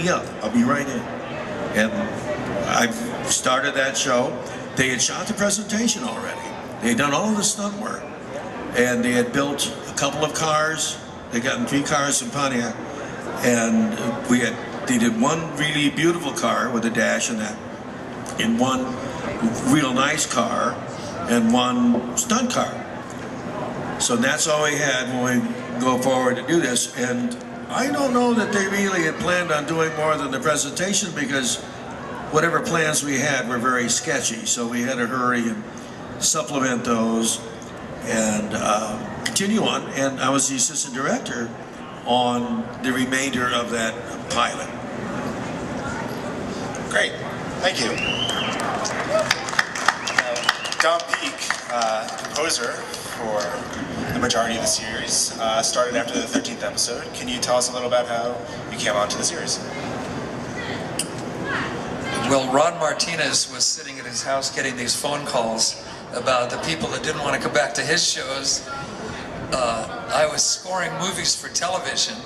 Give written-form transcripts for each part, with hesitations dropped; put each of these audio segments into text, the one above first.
me up. I'll be right in. And I've started that show. They had shot the presentation already. They had done all of the stunt work. And they had built a couple of cars. They got 3 cars from Pontiac. And they did one really beautiful car with a dash in that, in one real nice car, and one stunt car. So that's all we had when we go forward to do this. And I don't know that they really had planned on doing more than the presentation, because whatever plans we had were very sketchy. So we had to hurry and supplement those and continue on. And I was the assistant director on the remainder of that pilot. Great, thank you. Don Peak, composer for the majority of the series, started after the 13th episode. Can you tell us a little about how you came onto the series? Well, Ron Martinez was sitting at his house getting these phone calls about the people that didn't want to come back to his shows. I was scoring movies for television,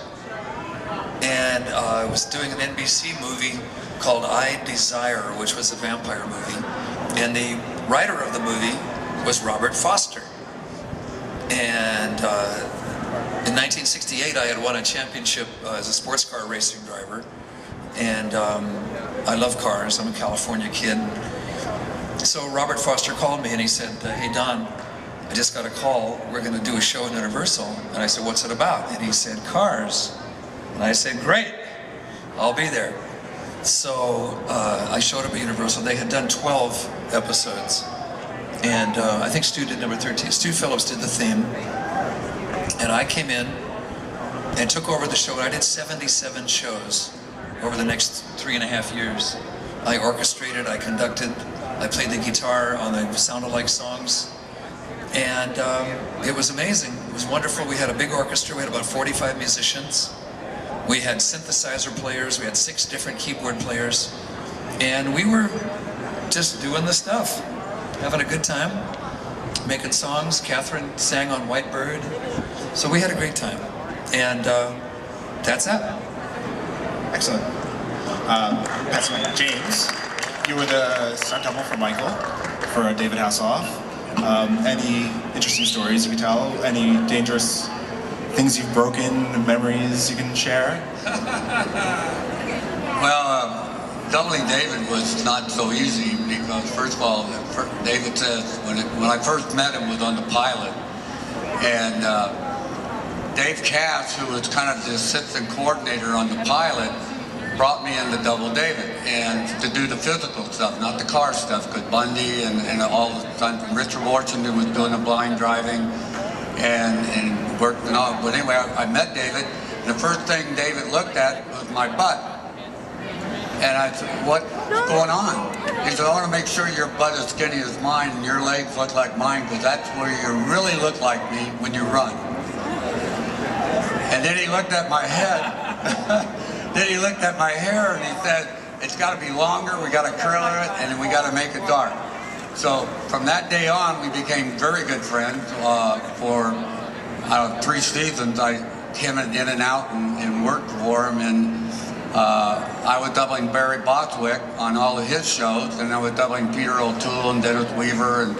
and I was doing an NBC movie called I Desire, which was a vampire movie, and the writer of the movie was Robert Foster. And in 1968 I had won a championship as a sports car racing driver, and I love cars. I'm a California kid. So Robert Foster called me and he said, "Hey Don, I just got a call. We're going to do a show at Universal." And I said, "What's it about?" And he said, "Cars." And I said, "Great, I'll be there." So I showed up at Universal. They had done 12 episodes. And I think Stu did number 13. Stu Phillips did the theme. And I came in and took over the show. And I did 77 shows over the next 3.5 years. I orchestrated, I conducted, I played the guitar on the sound-alike songs. And it was amazing. It was wonderful. We had a big orchestra. We had about 45 musicians. We had synthesizer players. We had 6 different keyboard players. And we were just doing the stuff, having a good time, making songs. Catherine sang on Whitebird. So we had a great time. And that's that. Excellent. James, you were the stunt double for Michael, for David Hasselhoff. Any interesting stories you can tell? Any dangerous things you've broken, memories you can share? Well, doubling David was not so easy because, first of all, David says, when I first met him was on the pilot, and Dave Cass, who was kind of the assistant coordinator on the pilot, brought me in to double David and to do the physical stuff, not the car stuff, because Bundy and all the stuff, Richard Washington was doing the blind driving and worked and all. But anyway, I met David, and the first thing David looked at was my butt. And I said, "What's going on?" He said, "I want to make sure your butt is skinny as mine and your legs look like mine, because that's where you really look like me when you run." And then he looked at my head. Then he looked at my hair and he said, "It's got to be longer, we got to curl it, and we got to make it dark." So from that day on, we became very good friends. For 3 seasons, I came in and out and worked for him. And I was doubling Barry Bostwick on all of his shows, and I was doubling Peter O'Toole and Dennis Weaver and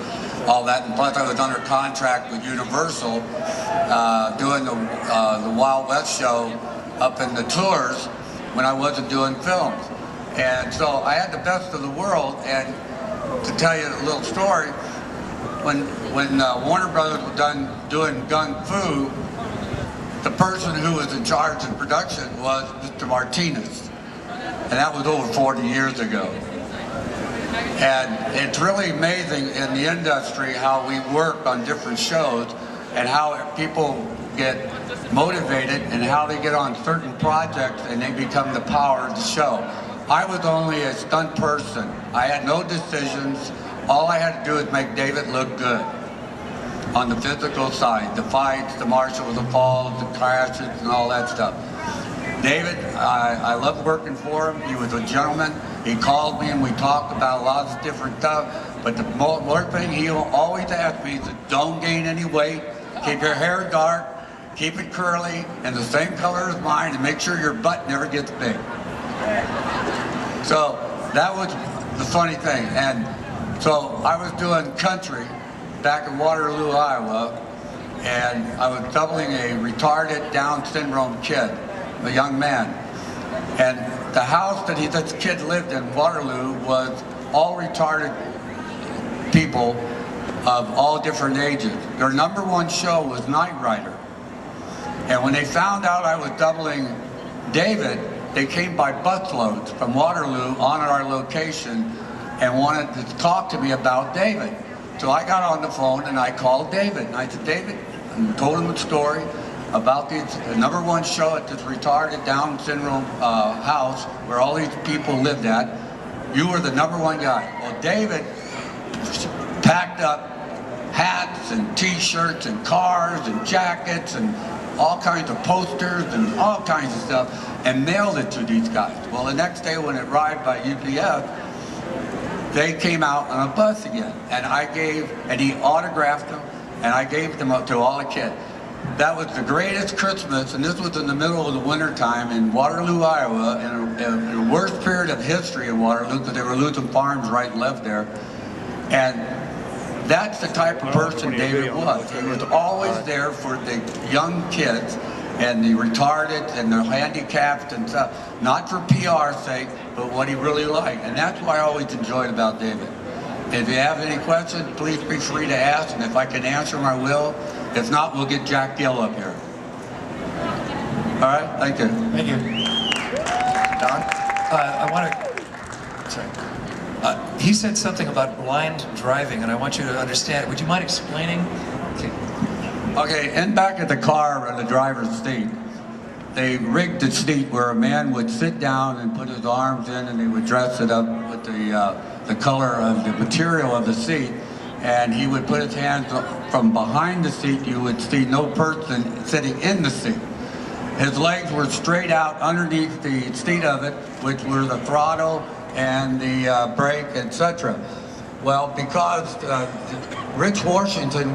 all that. And plus, I was under contract with Universal doing the Wild West show up in the tours when I wasn't doing films. And so I had the best of the world. And to tell you a little story, when Warner Brothers was done doing Gun Fu, the person who was in charge of production was Mr. Martinez. And that was over 40 years ago. And it's really amazing in the industry how we work on different shows and how people get motivated and how they get on certain projects and they become the power of the show. I was only a stunt person. I had no decisions. All I had to do was make David look good on the physical side, the fights, the marshals, the falls, the crashes, and all that stuff. David, I loved working for him. He was a gentleman. He called me and we talked about lots of different stuff. But the more thing he always asked me, he said, "Don't gain any weight, keep your hair dark, keep it curly and the same color as mine, and make sure your butt never gets big." So that was the funny thing. And so I was doing country back in Waterloo, Iowa, and I was doubling a retarded Down syndrome kid, a young man. And the house that this kid lived in, Waterloo, was all retarded people of all different ages. Their #1 show was Knight Rider. And when they found out I was doubling David, they came by busloads from Waterloo on our location and wanted to talk to me about David. So I got on the phone and I called David. And I said, David, and told him the story about the #1 show at this retarded Down syndrome house where all these people lived at. You were the #1 guy. Well, David packed up hats and t-shirts and cars and jackets and all kinds of posters and all kinds of stuff and mailed it to these guys. Well, the next day when it arrived by UPS, they came out on a bus again, and he autographed them, and I gave them up to all the kids. That was the greatest Christmas, and this was in the middle of the winter time in Waterloo, Iowa, in the worst period of history in Waterloo, because they were losing farms right and left there. And that's the type of person David was. He was always there for the young kids and the retarded and the handicapped and stuff, not for PR's sake, but what he really liked. And that's what I always enjoyed about David. If you have any questions, please be free to ask, and if I can answer them, I will. If not, we'll get Jack Gill up here. All right, thank you. Thank you. Don? I want to, sorry. He said something about blind driving, and I want you to understand. Would you mind explaining? Okay, in back of the car in the driver's seat, they rigged the seat where a man would sit down and put his arms in, and they would dress it up with the color of the material of the seat, and he would put his hands up from behind the seat. You would see no person sitting in the seat. His legs were straight out underneath the seat of it, which were the throttle and the brake, etc. Well, because Rich Washington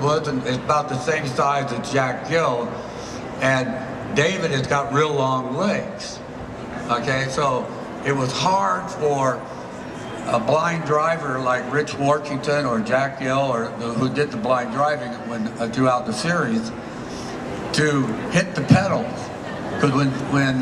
is about the same size as Jack Gill, and David has got real long legs. Okay, so it was hard for a blind driver like Rich Washington or Jack Gill, or who did the blind driving throughout the series, to hit the pedals. Because when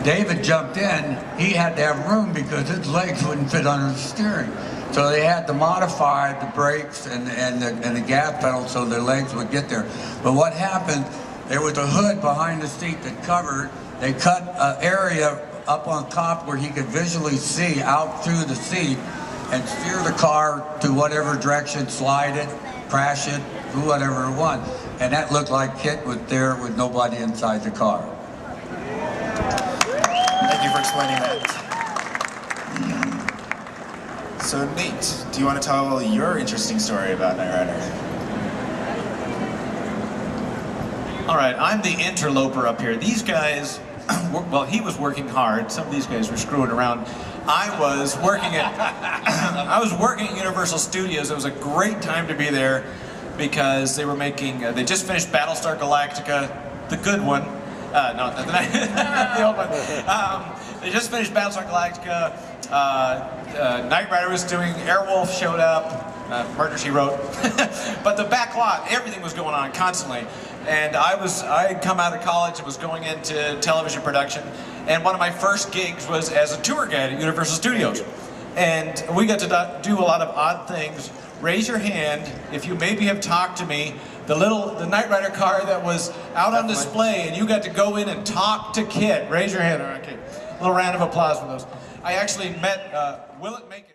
David jumped in, he had to have room because his legs wouldn't fit under the steering. So they had to modify the brakes and the gas pedal so their legs would get there. But what happened, there was a hood behind the seat that covered. They cut an area up on top where he could visually see out through the seat and steer the car to whatever direction, slide it, crash it, do whatever it wanted. And that looked like Kit was there with nobody inside the car. Thank you for explaining that. So Nate, do you want to tell your interesting story about Knight Rider? All right, I'm the interloper up here. These guys, well, he was working hard. Some of these guys were screwing around. I was working at Universal Studios. It was a great time to be there because they were making, they just finished Battlestar Galactica, the good one. No, the old one. They just finished Battlestar Galactica. Knight Rider was doing, Airwolf showed up, Murder, She Wrote. But the back lot, everything was going on constantly. And I had come out of college and was going into television production. And one of my first gigs was as a tour guide at Universal Studios. And we got to do a lot of odd things. Raise your hand if you maybe have talked to me. The Knight Rider car that was out on display, and you got to go in and talk to Kit. Raise your hand. Okay. A little round of applause for those. I actually met, will it make it?